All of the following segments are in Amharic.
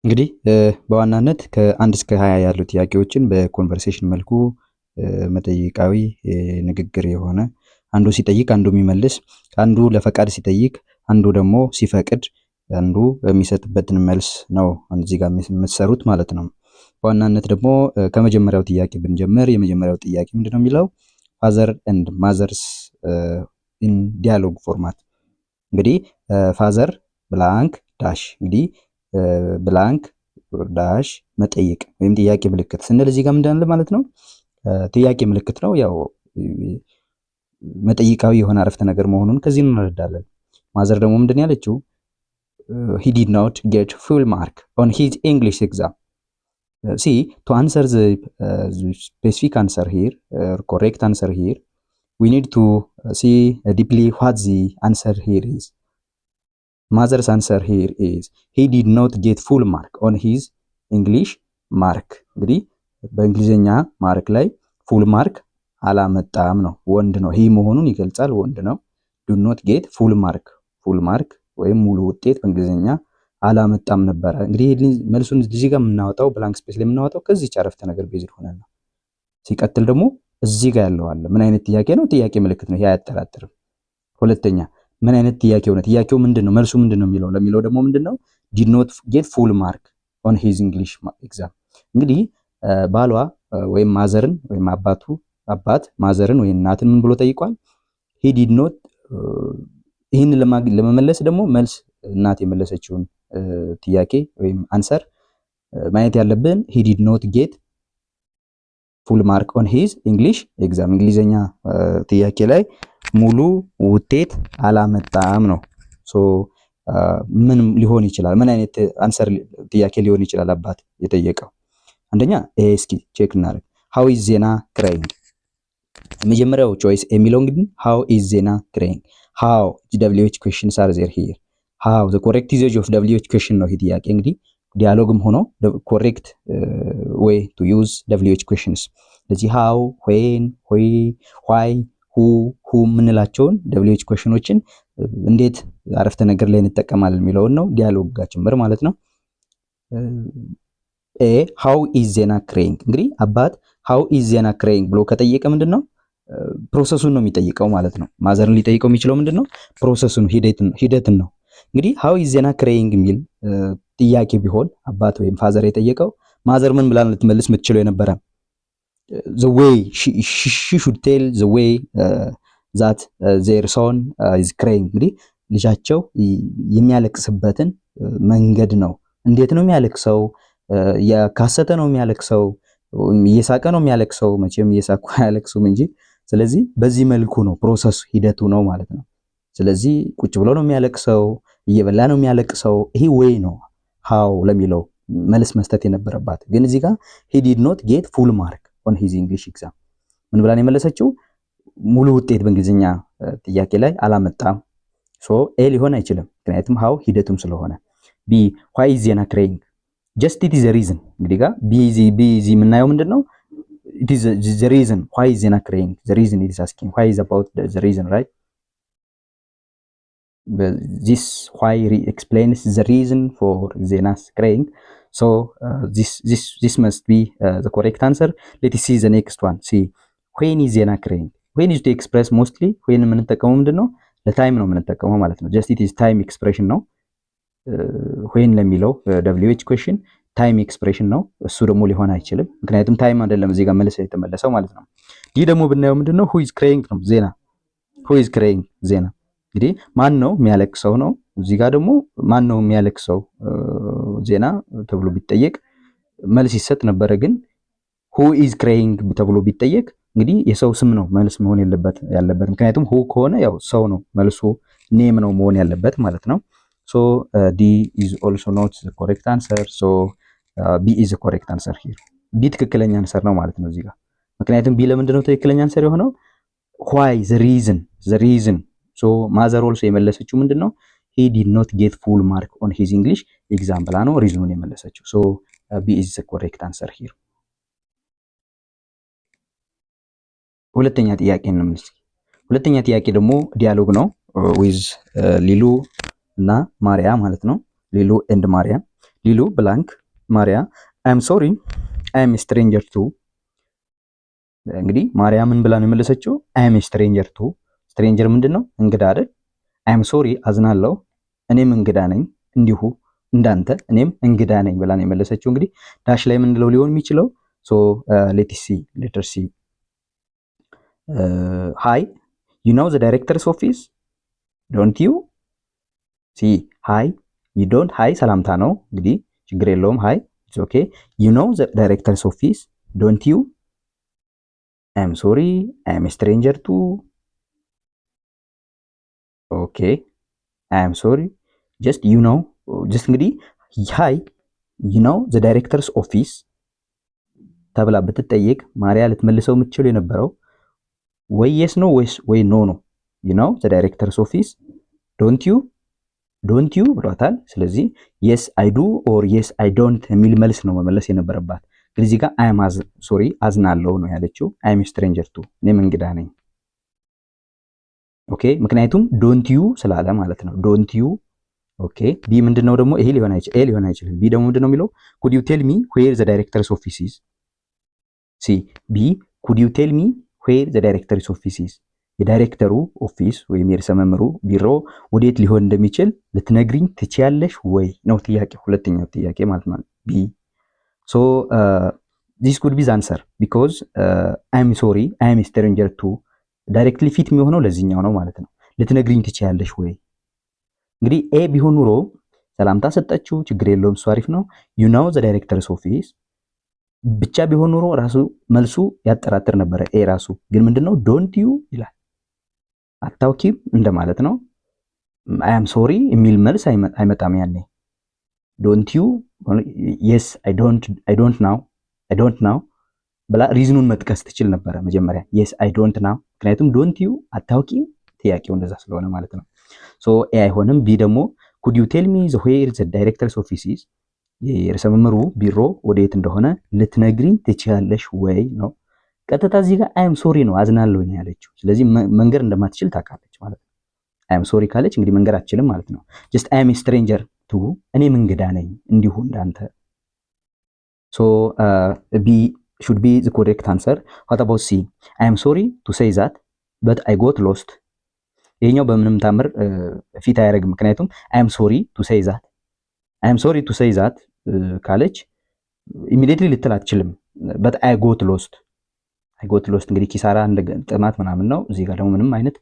እንግዲህ በዋናነት ከ1 እስከ 20 ያሉ ጥያቄዎችን በኮንቨርሴሽን መልኩ መጠይቃዊ ንግግር የሆነ አንዱ ሲጠይቅ አንዱ የሚመልስ አንዱ ለፈቃድ ሲጠይቅ አንዱ ደግሞ ሲፈቅድ አንዱ የሚሰጥበትን መልስ ነው እዚህ ጋር የምትሰሩት ማለት ነው። በዋናነት ደግሞ ከመጀመሪያው ጥያቄ ብንጀምር የመጀመሪያው ጥያቄ ምንድነው የሚለው ፋዘር ኤንድ ማዘርስ ኢን ዲያሎግ ፎርማት። እንግዲህ ፋዘር ብላንክ ዳሽ እንግዲህ ብላንክ ዳሽ መጠይቅ ወይም ጥያቄ ምልክት ስንል እዚህ ጋር ምንድን ነው ማለት ነው? ጥያቄ ምልክት ነው። ያው መጠይቃዊ የሆነ አረፍተ ነገር መሆኑን ከዚህ እንረዳለን። ማዘር ደግሞ ምንድን ያለችው he did not get full mark on his English exam. See, to answer the specific answer here, correct answer here, we need to see deeply what the answer here is. Mother's answer here is he did not get full mark on his English mark. እንግዲህ በእንግሊዘኛ ማርክ ላይ ፉል ማርክ አላመጣም ነው። ወንድ ነው። ይሄ መሆኑን ይገልጻል። ወንድ ነው። do not get full mark ወይም ሙሉ ውጤት በእንግሊዘኛ አላመጣም ነበር። እንግዲህ መልሱን እዚህ ጋር የምናወጣው ብላንክ ስፔስ ላይ የምናወጣው ከዚህ አረፍተ ነገር ቤዝድ ሆነን ነው። ሲቀጥል ደግሞ እዚህ ጋር ያለው አለ። ምን አይነት ጥያቄ ነው? ጥያቄ ምልክት ነው። ይሄ አያጠራጥርም። ሁለተኛ ምን አይነት ጥያቄ ሆነ? ጥያቄው ምንድነው? መልሱ ምንድነው የሚለው ለሚለው ደግሞ ምንድነው did not get full mark on his English exam። እንግዲህ ባሏ ወይም ማዘርን ወይም አባት ማዘርን ወይም እናትን ምን ብሎ ጠይቋል? he did not ይህን ለመመለስ ደግሞ መልስ እናት የመለሰችውን ጥያቄ ወይም አንሰር ማየት ያለብን he did not get full mark on his English exam እንግሊዘኛ ጥያቄ ላይ ሙሉ ውጤት አላመጣም ነው። ሶ ምን ሊሆን ይችላል? ምን አይነት አንሰር ጥያቄ ሊሆን ይችላል አባት የጠየቀው? አንደኛ እስኪ ቼክ እናደርግ። how is ዜና crying? የመጀመሪያው ቾይስ የሚለው እንግዲህ how is ዜና crying? how WH questions are there here? how the correct usage of WH question ነው ይሄ ጥያቄ። እንግዲህ ዲያሎግም ሆኖ correct way to use WH questions ለዚህ how when why who ምንላቸውን WH questionዎችን እንዴት አረፍተ ነገር ላይ እንጠቀማለን የሚለውን ነው ዲያሎግ ጋር ጭምር ማለት ነው። how is ዜና crying? እንግዲህ አባት how is ዜና crying ብሎ ከጠየቀ ምንድነው ፕሮሰሱን ነው የሚጠይቀው ማለት ነው። ማዘርን ሊጠይቀው የሚችለው ምንድነው ፕሮሰሱን ሂደትን ነው። እንግዲህ how is ዜና crying የሚል ጥያቄ ቢሆን አባት ወይም ፋዘር የጠየቀው ማዘር ምን ብላ ልትመልስ የምትችለው የነበረ the way she should tell the way that their son is crying። እንግዲህ ልጃቸው የሚያለቅስበትን መንገድ ነው። እንዴት ነው የሚያለቅሰው? ያካሰተ ነው የሚያለቅሰው? እየሳቀ ነው የሚያለቅሰው? መቼም እየሳቁ አያለቅሱም እንጂ። ስለዚህ በዚህ መልኩ ነው ፕሮሰስ ሂደቱ ነው ማለት ነው። ስለዚህ ቁጭ ብሎ ነው የሚያለቅሰው? እየበላ ነው የሚያለቅሰው? ይሄ ወይ ነው how ለሚለው መልስ መስጠት የነበረባት። ግን እዚህ ጋር he did not get full mark on his English exam ምን ብላ ነው የመለሰችው? ሙሉ ውጤት በእንግሊዝኛ ጥያቄ ላይ አላመጣም። ሶ ኤ ሊሆን አይችልም፣ ምክንያቱም how ሂደቱም ስለሆነ። ቢ why is ዜና crying? just it is the reason። እንግዲህ ጋር ቢ የምናየው ምንድነው? it is the reason why is ዜና crying? the reason it is asking why is about the reason, right? this why explains the reason for ዜና's crying. so this must be the correct answer. let's see the next one. see when is ዜና crying? when is to express mostly when የምንጠቀመው ምንድነው? ለታይም ነው የምንጠቀመው ማለት ነው። just it is time expression ነው። when ለሚለው WH question time expression ነው። እሱ ደግሞ ሊሆን አይችልም፣ ምክንያቱም ታይም አይደለም እዚህ ጋር መልስ የተመለሰው ማለት ነው። ይህ ደግሞ ብናየው ምንድነው who is crying ነው ዜና። who is crying ዜና። እንግዲህ ማን ነው የሚያለቅሰው ነው። እዚህ ጋር ደግሞ ማን ነው የሚያለቅሰው ዜና ተብሎ ቢጠየቅ መልስ ይሰጥ ነበረ። ግን who is crying ተብሎ ቢጠየቅ እንግዲህ የሰው ስም ነው መልስ መሆን ያለበት፣ ምክንያቱም who ከሆነ ያው ሰው ነው መልሱ፣ ኔም ነው መሆን ያለበት ማለት ነው። so D is also not the correct answer. so B is the correct answer here. B ትክክለኛ አንሰር ነው ማለት ነው እዚህ ጋር። ምክንያቱም B ለምንድን ነው ትክክለኛ አንሰር የሆነው? why the reason so ማዘር also የመለሰችው ምንድነው? he did not get full mark on his English exam ብላ ነው ሪዝኑን የመለሰችው። so B is the correct answer here. ሁለተኛ ጥያቄ እንመልስ። ሁለተኛ ጥያቄ ደግሞ ዲያሎግ ነው with ሊሉ እና ማሪያ ማለት ነው። ሊሉ ኤንድ ማሪያ። ሊሉ ብላንክ ማሪያ አም ሶሪ አም ስትሬንጀር ቱ። እንግዲህ ማሪያ ምን ብላ ነው የመለሰችው? አም ስትሬንጀር ቱ። ስትሬንጀር ምንድን ነው? እንግዳ አይደል? አም ሶሪ አዝናለሁ፣ እኔም እንግዳ ነኝ እንዲሁ እንዳንተ እኔም እንግዳ ነኝ ብላ ነው የመለሰችው። እንግዲህ ዳሽ ላይ ምንለው ሊሆን የሚችለው ሶ ሌትስ ሲ ሌተር ሲ ሃይ ዩ ኖው ዘ ዳይሬክተርስ ኦፊስ ዶንት ዩ ሲ ሃይ ዩ ዶንት ሃይ ሰላምታ ነው እንግዲህ ችግር የለውም ሃይ ኢትስ ኦኬ ዩ ኖው ዘ ዳይሬክተርስ ኦፊስ ዶንት ዩ አይ አም ሶሪ አይ አም ስትሬንጀር ቱ ኦኬ አይ አም ሶሪ ጀስት ዩ ኖው ጀስት እንግዲህ ሃይ ዩ ኖው ዘ ዳይሬክተርስ ኦፊስ ተብላ ብትጠየቅ ማሪያ ልትመልሰው የምትችለው የነበረው ወይ የስ ነው ወይስ ወይ ኖ ነው። ዩ ኖው ዘ ዳይሬክተርስ ኦፊስ ዶንት ዩ ብሏታል። ስለዚህ የስ አይ ዱ ኦር የስ አይ ዶንት የሚል መልስ ነው መመለስ የነበረባት። ግን እዚህ ጋር አይ አም ሶሪ አዝናለሁ ነው ያለችው። አይ አም ስትሬንጀር ቱ እኔም እንግዳ ነኝ። ኦኬ ምክንያቱም ዶንት ዩ ስላለ ማለት ነው። ዶንት ዩ ኦኬ ቢ ምንድነው ደግሞ ይሄ ሊሆን አይችልም። ኤ ሊሆን አይችልም። ቢ ደግሞ ምንድነው የሚለው ኩድ ዩ ቴል ሚ ዌር ዘ ዳይሬክተርስ ኦፊስ ኢዝ። ሲ ቢ ኩድ ዩ ቴል ሚ ዌር ዘ ዳይሬክተርስ ኦፊስ ኢዝ። የዳይሬክተሩ ኦፊስ ወይም የርዕሰ መምህሩ ቢሮ ወዴት ሊሆን እንደሚችል ልትነግሪኝ ትችያለሽ ወይ ነው ጥያቄ፣ ሁለተኛው ጥያቄ ማለት ነው። ቢ ሶ ዚስ ኩድ ቢ ዘ አንሰር ቢኮዝ አይ አም ሶሪ አይ አም ስትሬንጀር ቱ ዳይሬክትሊ ፊት የሚሆነው ለዚህኛው ነው ማለት ነው። ልትነግሪኝ ትችያለሽ ወይ እንግዲህ ኤ ቢሆን ኑሮ ሰላምታ ሰጠችው፣ ችግር የለውም እሱ አሪፍ ነው። ዩ ኖው ዘ ዳይሬክተርስ ኦፊስ ብቻ ቢሆን ኑሮ ራሱ መልሱ ያጠራጥር ነበረ። ኤ ራሱ ግን ምንድነው ዶንት ዩ ይላል። አታውቂም እንደማለት ነው። አይ አም ሶሪ የሚል መልስ አይመጣም ያኔ። ዶንት ዩ የስ አይ ዶንት ናው ብላ ሪዝኑን መጥቀስ ትችል ነበረ መጀመሪያ። የስ አይ ዶንት ናው ምክንያቱም ዶንት ዩ አታውቂም ጥያቄው እንደዛ ስለሆነ ማለት ነው። ሶ ኤ አይሆንም። ቢ ደግሞ ኩድ ዩ ቴል ሚ ዘ ዌር ዘ ዳይሬክተርስ ኦፊስ ኢዝ የርዕሰ መምህሩ ቢሮ ወዴት እንደሆነ ልትነግሪኝ ትችያለሽ ወይ ነው። ቀጥታ እዚህ ጋር አይ አም ሶሪ ነው አዝናለሁ ነው ያለችው። ስለዚህ መንገር እንደማትችል ታውቃለች ማለት ነው። አይ አም ሶሪ ካለች እንግዲህ መንገር አትችልም ማለት ነው። ጀስት አይ አም ስትሬንጀር ቱ እኔም እንግዳ ነኝ እንዲሁ እንዳንተ። ሶ ቢ should be the correct answer. What about C? I am sorry to say that but I got lost. ይሄኛው በምንም ታምር ፊት አያደርግም። ምክንያቱም አይ አም ሶሪ ቱ ሴይ ዛት አይ አም ሶሪ ቱ ሴይ ዛት ካለች ኢሚዲየትሊ ልትል አትችልም። በት አይ ጎት ሎስት እንግዲህ ኪሳራ እንደ ጥማት ምናምን ነው። እዚህ ጋር ደግሞ ምንም አይነት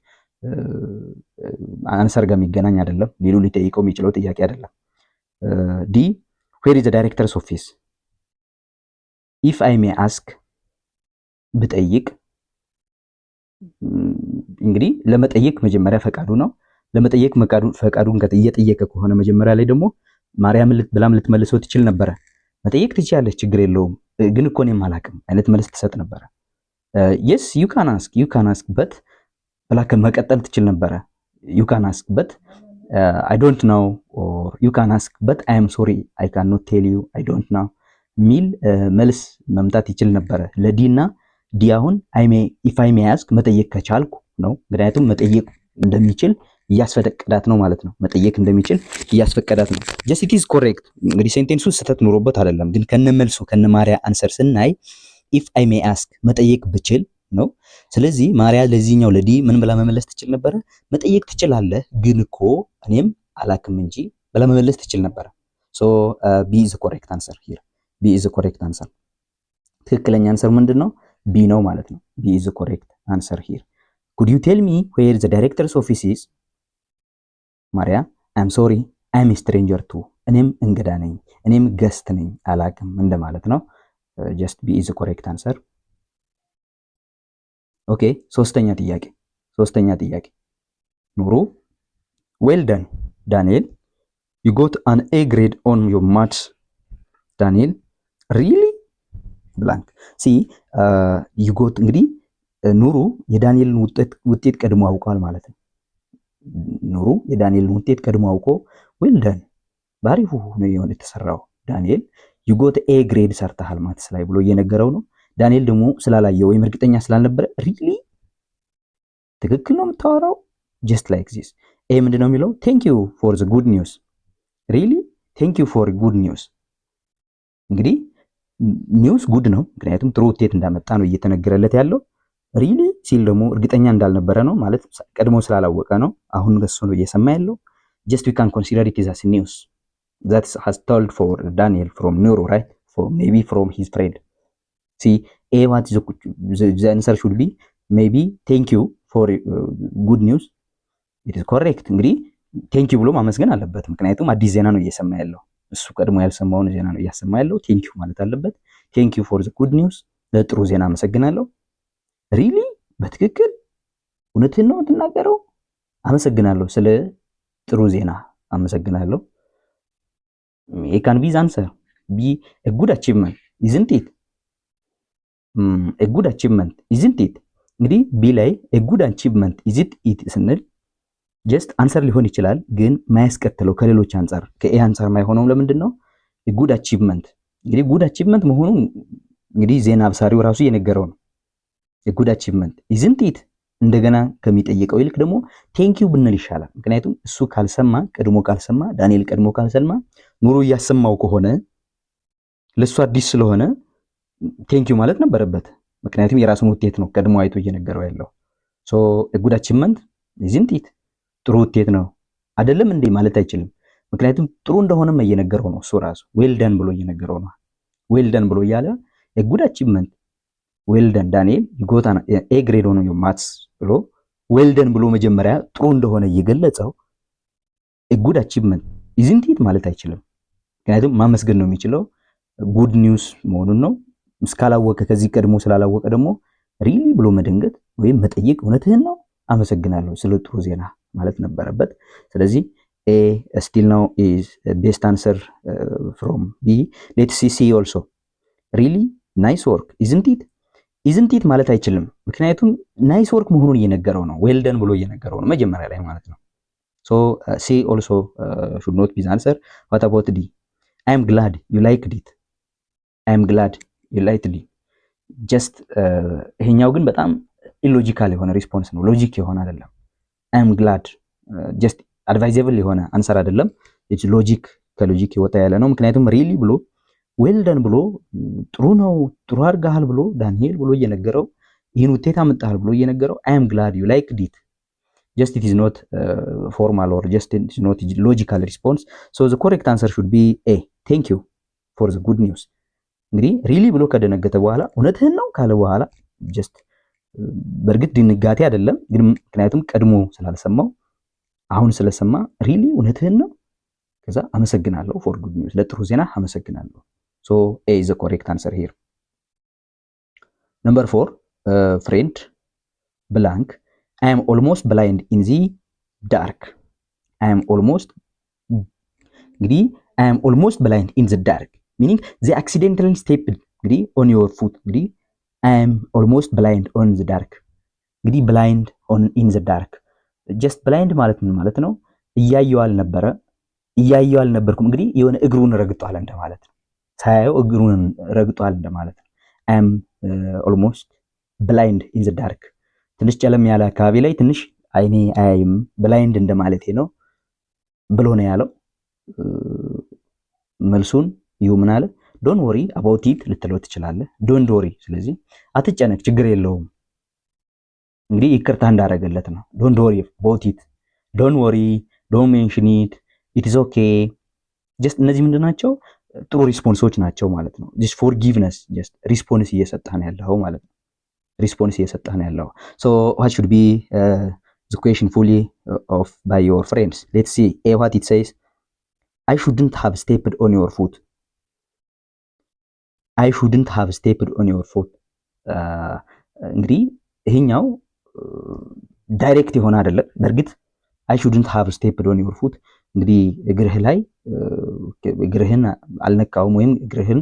አንሰር ጋር የሚገናኝ አይደለም። ሊሉ ሊጠይቀው የሚችለው ጥያቄ አይደለም። ዲ ዌር ኢዝ ዘ ዳይሬክተርስ ኦፊስ ኢፍ አይ ሜ አስክ ብጠይቅ እንግዲህ ለመጠየቅ መጀመሪያ ፈቃዱ ነው። ለመጠየቅ ፈቃዱን እየጠየቀ ከሆነ መጀመሪያ ላይ ደግሞ ማርያም ብላም ልትመልሰው ትችል ነበረ። መጠየቅ ትችላለች፣ ችግር የለውም ግን እኮ እኔም አላውቅም አይነት መልስ ትሰጥ ነበረ። የስ ዩ ካን አስክ በት ብላ መቀጠል ትችል ነበረ። ዩ ካን አስክ በት አይ ዶንት ናው ኦር ዩ ካን አስክ በት አይ አም ሶሪ አይ ካን ኖት ቴል ዩ አይ ዶንት ናው ሚል መልስ መምጣት ይችል ነበረ ለዲ እና ዲ አሁን ኢፍ አይ ሜ አስክ መጠየቅ ከቻልኩ ነው። ምክንያቱም መጠየቅ እንደሚችል እያስፈቀዳት ነው ማለት ነው። መጠየቅ እንደሚችል እያስፈቀዳት ነው። ጀስት ኢት ኢዝ ኮሬክት። እንግዲህ ሴንቴንሱ ስህተት ኑሮበት አይደለም፣ ግን ከነመልሱ ከነማሪያ አንሰር ስናይ ኢፍ አይ ሜ አስክ መጠየቅ ብችል ነው። ስለዚህ ማሪያ ለዚህኛው ለዲ ምን ብላ መመለስ ትችል ነበረ? መጠየቅ ትችላለህ ግን እኮ እኔም አላክም እንጂ ብላ መመለስ ትችል ነበረ። ሶ ቢ ኢዝ ኮሬክት አንሰር ሂር። ቢ ኢዝ ኮሬክት አንሰር። ትክክለኛ አንሰር ምንድነው? ቢ ነው ማለት ነው። ቢ ኢዝ ኮሬክት አንሰር ሂር። ኩድ ዩ ቴል ሚ ዌር ዘ ዳይሬክተርስ ኦፊስ ኢዝ? ማሪያ አይ አም ሶሪ አይ አም ስትሬንጀር ቱ እኔም እንግዳ ነኝ እኔም ገስት ነኝ አላቅም እንደማለት ነው። ጀስት ቢ ኢዝ ኮሬክት አንሰር። ኦኬ ሶስተኛ ጥያቄ ኑሩ ዌል ደን ዳንኤል ዩ ጎት አን ኤ ግሬድ ኦን ዮር ማትስ ዳንኤል ሪሊ ብላንክ ሲ ዩ ጎት እንግዲህ ኑሩ የዳንኤልን ውጤት ቀድሞ አውቋል ማለት ነው። ኑሩ የዳንኤልን ውጤት ቀድሞ አውቆ ዌል ደን ባሪፉ ነው የሆነ የተሰራው ዳንኤል ዩ ጎት ኤ ግሬድ ሰርተሃል ማትስ ላይ ብሎ እየነገረው ነው። ዳንኤል ደግሞ ስላላየው ወይም እርግጠኛ ስላልነበረ ሪሊ ትክክል ነው የምታወራው ጀስት ላይክ ዚስ። ኤ ምንድነው የሚለው? ቴንክ ዩ ፎር ዘ ጉድ ኒውስ ሪሊ ቴንክ ዩ ፎር ጉድ ኒውስ እንግዲህ ኒውስ ጉድ ነው፣ ምክንያቱም ጥሩ ውጤት እንዳመጣ ነው እየተነገረለት ያለው። ሪሊ ሲል ደግሞ እርግጠኛ እንዳልነበረ ነው ማለት ቀድሞ ስላላወቀ ነው። አሁን እሱ ነው እየሰማ ያለው። ጀስት ዊ ካን ኮንሲደር ኢት as ኒውስ that has told for Daniel from Neuro, right? For maybe from his friend. See, what the answer should be maybe thank you for good news. It is correct. እንግዲህ ቴንክ ዩ ብሎ ማመስገን አለበት፣ ምክንያቱም አዲስ ዜና ነው እየሰማ ያለው። እሱ ቀድሞ ያልሰማውን ዜና ነው እያሰማ ያለው። ቴንክ ዩ ማለት አለበት። ቴንክ ዩ ፎር ዘ ጉድ ኒውስ፣ ለጥሩ ዜና አመሰግናለሁ። ሪሊ በትክክል እውነትህን ነው የምትናገረው? አመሰግናለሁ፣ ስለ ጥሩ ዜና አመሰግናለሁ። it can be the answer, be a good achievement, isn't it? a good achievement, isn't it? እንግዲህ ቢ ላይ a good achievement is it ስንል ጀስት አንሰር ሊሆን ይችላል፣ ግን ማያስከትለው ከሌሎች አንፃር ከኤ አንፃር ማይሆነው ለምንድን ነው? ጉድ አቺቭመንት እንግዲህ ጉድ አቺቭመንት መሆኑ እንግዲህ ዜና አብሳሪው ራሱ የነገረው ነው። ጉድ አቺቭመንት ኢዝንት ኢት እንደገና ከሚጠይቀው ይልቅ ደግሞ ቴንክ ዩ ብንል ይሻላል። ምክንያቱም እሱ ካልሰማ ቀድሞ ካልሰማ ዳንኤል ቀድሞ ካልሰማ ኑሮ እያሰማው ከሆነ ለሱ አዲስ ስለሆነ ቴንክ ዩ ማለት ነበረበት። ምክንያቱም የራሱን ውጤት ነው ቀድሞ አይቶ እየነገረው ያለው። ሶ ጉድ አቺቭመንት ኢዝንት ኢት ጥሩ ውጤት ነው አይደለም እንዴ ማለት አይችልም። ምክንያቱም ጥሩ እንደሆነም እየነገረው ነው እሱ ራሱ ዌል ደን ብሎ እየነገረው ነው። ዌል ደን ብሎ እያለ ጉድ አቺቭመንት ዌል ደን ዳንኤል ይጎታ ኤ ግሬድ ሆኖ ነው ማትስ ብሎ ዌል ደን ብሎ መጀመሪያ ጥሩ እንደሆነ እየገለጸው ጉድ አቺቭመንት ኢዝንት ኢት ማለት አይችልም። ምክንያቱም ማመስገን ነው የሚችለው ጉድ ኒውስ መሆኑን ነው። እስካላወቀ ከዚህ ቀድሞ ስላላወቀ ደግሞ ሪሊ ብሎ መደንገጥ ወይም መጠየቅ እውነትህን ነው አመሰግናለሁ ስለ ጥሩ ዜና ማለት ነበረበት። ስለዚህ ኤ ስቲል ናው ኢዝ ቤስት አንሰር ፍሮም ቢ። ሌትስ ሲ ኦልሶ ሪሊ ናይስ ወርክ ኢዝንት ኢት ማለት አይችልም። ምክንያቱም ናይስ ወርክ መሆኑን እየነገረው ነው፣ ዌል ደን ብሎ እየነገረው ነው መጀመሪያ ላይ ማለት ነው። ሶ ሲ ኦልሶ ሹድ ኖት ቢ ዘ አንሰር። ዋት አባውት ዲ? አይ አም ግላድ ዩ ላይክድ ኢት። አይ አም ግላድ ዩ ላይክድ ኢት። ጀስት ይሄኛው ግን በጣም ኢሎጂካል የሆነ ሪስፖንስ ነው፣ ሎጂክ የሆነ አይደለም። አይ አም ግላድ ጀስት አድቫይዘብል የሆነ አንሰር አይደለም። ኢትስ ሎጂክ ከሎጂክ የወጣ ያለ ነው። ምክንያቱም ሪሊ ብሎ ዌል ደን ብሎ ጥሩ ነው ጥሩ አድርገሃል ብሎ ዳንኤል ብሎ እየነገረው ይህን ውጤት አመጣሃል ብሎ እየነገረው አይ አም ግላድ ዩ ላይክድ ኢት ጀስት ኢት ኢዝ ኖት ፎርማል ኦር ጀስት ኢት ኢዝ ኖት ሎጂካል ሪስፖንስ። ሶ ዘ ኮሬክት አንሰር ሹድ ቢ ኤ ቴንክ ዩ ፎር ዘ ጉድ ኒውስ። እንግዲህ ሪሊ ብሎ ከደነገተ በኋላ እውነትህን ነው ካለ በኋላ ጀስት በእርግጥ ድንጋቴ አይደለም ግን ምክንያቱም ቀድሞ ስላልሰማው አሁን ስለሰማ ሪሊ እውነትህን ነው ከዛ አመሰግናለሁ ፎር ጉድ ኒውስ ለጥሩ ዜና አመሰግናለሁ። ሶ ኤ ኢዝ ዘ ኮሬክት አንሰር ሂር። ነምበር 4 ፍሬንድ ብላንክ አይ አም ኦልሞስት ብላይንድ ኢን ዚ ዳርክ። አይ አም ኦልሞስት እንግዲህ አይ አም ኦልሞስት ብላይንድ ኢን ዚ ዳርክ ሚኒንግ ዚ አክሲደንታሊ ስቴፕድ እንግዲህ ኦን ዮር ፉት እንግዲህ አይ አም ኦልሞስት ብላይንድ ኦን ዚ ዳርክ እንግዲህ ብላይንድ ኦን ኢን ዚ ዳርክ ጀስት ብላይንድ ማለት ምን ማለት ነው? እያየው አልነበርኩም እንግዲህ የሆነ እግሩን ረግጧል እንደማለት ነው። ሳያየው እግሩን ረግጧል እንደማለት ነው። አይ አም ኦልሞስት ብላይንድ ኢን ዘ ዳርክ ትንሽ ጨለም ያለ አካባቢ ላይ ትንሽ አይኔ አያይም ብላይንድ እንደማለት ነው ብሎ ነው ያለው። መልሱን ይሁ ምን አለ? ዶንት ወሪ አባውት ኢት ልትለው ትችላለህ። ዶንት ወሪ ስለዚህ አትጨነቅ ችግር የለውም እንግዲህ ይቅርታ እንዳደረገለት ነው። ዶንት ወሪ አባውት ኢት ዶንት ወሪ ዶንት ሜንሽን ኢት ኢት ኢዝ ኦኬ ጀስት እነዚህ ምንድን ናቸው? ጥሩ ሪስፖንሶች ናቸው ማለት ነው። ጀስት ፎርጊቭነስ ጀስት ሪስፖንስ እየሰጠህ ነው ያለው ማለት ነው። ሪስፖንስ እየሰጠህ ነው ያለው። ሶ what should be the question fully of by your friends? Let's see what it says. I shouldn't have stepped on your foot. I shouldn't have stepped on your foot. እንግዲህ ይሄኛው ዳይሬክት የሆነ አይደለም። በእርግጥ I shouldn't have stepped on your foot እንግዲህ እግርህ ላይ እግርህን አልነካውም ወይም እግርህን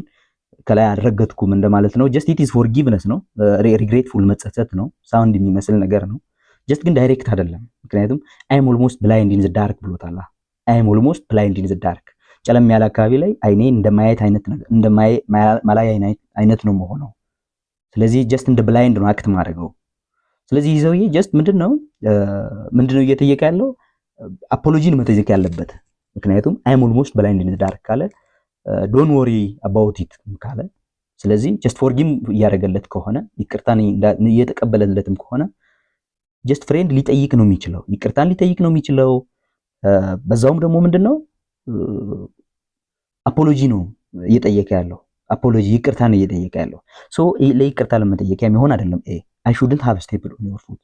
ከላይ አልረገጥኩም እንደማለት ነው። ጀስት ኢት ኢዝ ፎርጊቭነስ ነው፣ ሪግሬትፉል መጸጸት ነው፣ ሳውንድ የሚመስል ነገር ነው። ጀስት ግን ዳይሬክት አይደለም። ምክንያቱም አይ አም ኦልሞስት ብላይንድ ኢን ዘ ዳርክ ብሎታል። አይ አም ኦልሞስት ብላይንድ ኢን ዘ ዳርክ ጨለም ያለ አካባቢ ላይ አይኔ እንደማየት አይነት ነገር እንደማላይ አይነት ነው መሆነው። ስለዚህ ጀስት እንደ ብላይንድ ነው አክት ማድረገው። ስለዚህ ይህ ሰውዬ ጀስት ምንድነው እየጠየቀ ያለው? አፖሎጂን መጠየቅ ያለበት። ምክንያቱም አይ አም ኦልሞስት ብላይንድ ኢን ዘ ዳርክ ካለ ዶንት ወሪ አባውት ኢት ካለ ስለዚህ ጀስት ፎርጊቭ እያደረገለት ከሆነ ይቅርታን እየተቀበለለትም ከሆነ ጀስት ፍሬንድ ሊጠይቅ ነው የሚችለው ይቅርታን ሊጠይቅ ነው የሚችለው በዛውም ደግሞ ምንድነው አፖሎጂ ነው እየጠየቀ ያለው አፖሎጂ ይቅርታን እየጠየቀ ያለው ሶ ለይቅርታ ለመጠየቅ የሚሆን አይደለም I shouldn't have stepped on your foot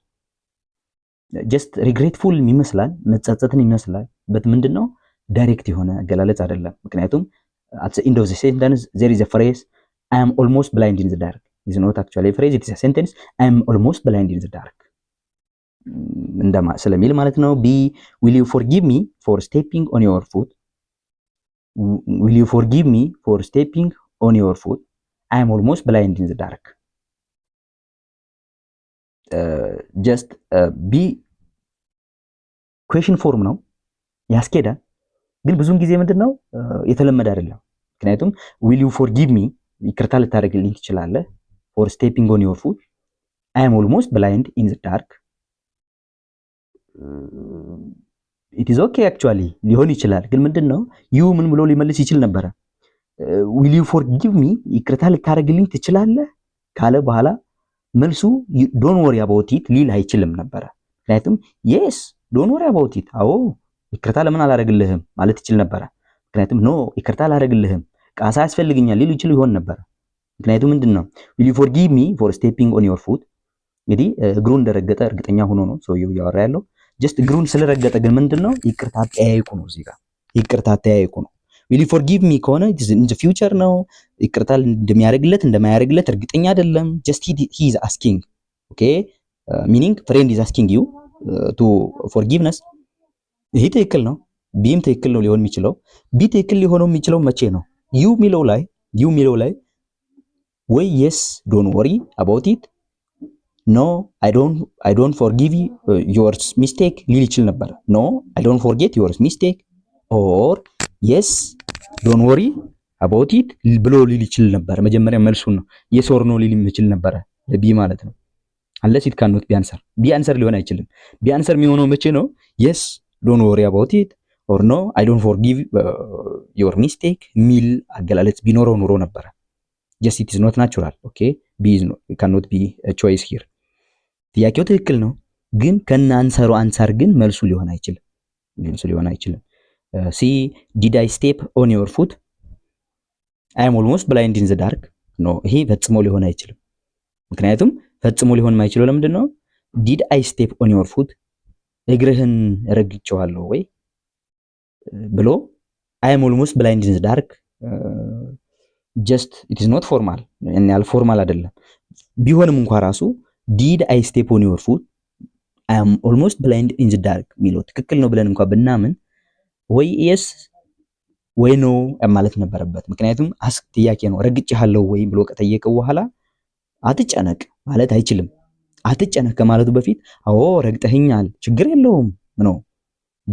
ጀስት ሪግሬትፉል ይመስላል መጸጸትን ይመስላል በት ምንድነው ዳይሬክት የሆነ አገላለጽ አይደለም ምክንያቱም at the end of the sentence there is a phrase I am almost blind in the dark is not actually a phrase it is a sentence I am almost blind in the dark እንደማ ስለሚል ማለት ነው ቢ will you forgive me for stepping on your foot will you forgive me for stepping on your foot I am almost blind in the dark just be question form ነው ያስኬዳል ግን ብዙን ጊዜ ምንድነው የተለመደ አይደለም ምክንያቱም will you forgive me ይቅርታ ልታደርግልኝ ትችላለህ for stepping on your foot I am almost blind in the dark it is okay actually ሊሆን ይችላል ግን ምንድነው you ምን ብሎ ሊመልስ ይችል ነበር will you forgive me ይቅርታ ልታደርግልኝ ትችላለህ ካለ በኋላ መልሱ don't worry about it ሊል አይችልም ነበር ምክንያቱም yes don't worry about it አዎ ይቅርታ ለምን አላደርግልህም ማለት ይችል ነበር ምክንያቱም no ይቅርታ አላደርግልህም ቃሳ ያስፈልግኛል ሊል ይችል ይሆን ነበር ምክንያቱም ምንድነው will you forgive me for stepping on your foot እንግዲህ እግሩን እንደረገጠ እርግጠኛ ሆኖ ነው ሰውየው ያወራ ያለው ጀስት እግሩን ስለረገጠ ግን ምንድነው ይቅርታ ተያይቁ ነው እዚህ ጋር ይቅርታ ተያይቁ ነው will you forgive me ከሆነ in the future ነው ይቅርታ እንደሚያደርግለት እንደማያደርግለት እርግጠኛ አይደለም just he is asking okay meaning friend is asking you to forgiveness ይሄ ትክክል ነው ቢም ትክክል ነው ሊሆን የሚችለው ቢ ትክክል ሊሆነው የሚችለው መቼ ነው you ሚለው ላይ ወይ yes don't worry about it no I don't forgive you, your mistake ሊል ይችል ነበር no I don't forget your mistake or yes don't worry about it ብሎ ሊል ይችል ነበር መጀመሪያ መልሱን ነው yes or no ሊል ይችል ነበር ለቢ ማለት ነው unless it cannot be answer ቢ answer ሊሆን አይችልም ቢ answer የሚሆነው መቼ ነው yes don't worry about it or no I don't forgive your mistake ሚል አገላለጽ ቢኖረው ኑሮ ነበር just it is not natural okay b is not cannot be a choice here ጥያቄው ትክክል ነው ግን ከናንሰሩ አንሳር ግን መልሱ ሊሆን አይችልም see did I step on your foot I am almost blind in the dark no ይሄ ፈጽሞ ሊሆን አይችልም ምክንያቱም ፈጽሞ ሊሆን የማይችለው ለምንድነው did I step on your foot እግርህን ረግጬዋለሁ ወይ ብሎ I am almost blind in the dark just it is not formal ያል ፎርማል አይደለም ቢሆንም እንኳን ራሱ did I step on your foot I am almost blind in the dark ሚለው ትክክል ነው ብለን እንኳን ብናምን ወይ yes ወይ no ማለት ነበረበት ምክንያቱም አስክ ጥያቄ ነው ረግጬሃለሁ ወይ ብሎ ከጠየቀው በኋላ አትጨነቅ ማለት አይችልም አትጨነቅ ከማለቱ በፊት አዎ ረግጠኸኛል ችግር የለውም ነው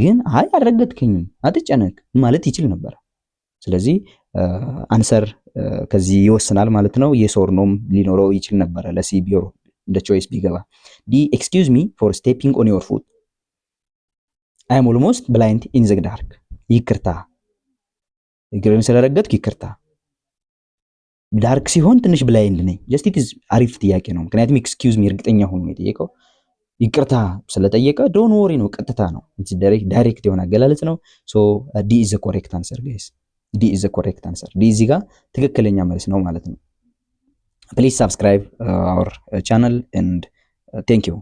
ግን አይ አልረገጥከኝም አትጨነቅ ማለት ይችል ነበር ስለዚህ አንሰር ከዚህ ይወስናል ማለት ነው yes or no ሊኖረው ይችል ነበር ለሲ ቢሮ እንደ ቾይስ ቢገባ ዲ excuse me for stepping on your foot I am almost blind in the dark ይቅርታ እግሬን ስለረገጥኩ ይቅርታ ዳርክ ሲሆን ትንሽ ብላይንድ ነኝ just it is አሪፍ ጥያቄ ነው ምክንያቱም excuse me እርግጠኛ ሆኖ ነው የጠየቀው ይቅርታ ስለጠየቀ don't worry ነው ቀጥታ ነው it's direct የሆነ አገላለጽ ነው so D is the correct answer guys D is the correct answer D እዚህ ጋር ትክክለኛ መልስ ነው ማለት ነው please subscribe our channel and thank you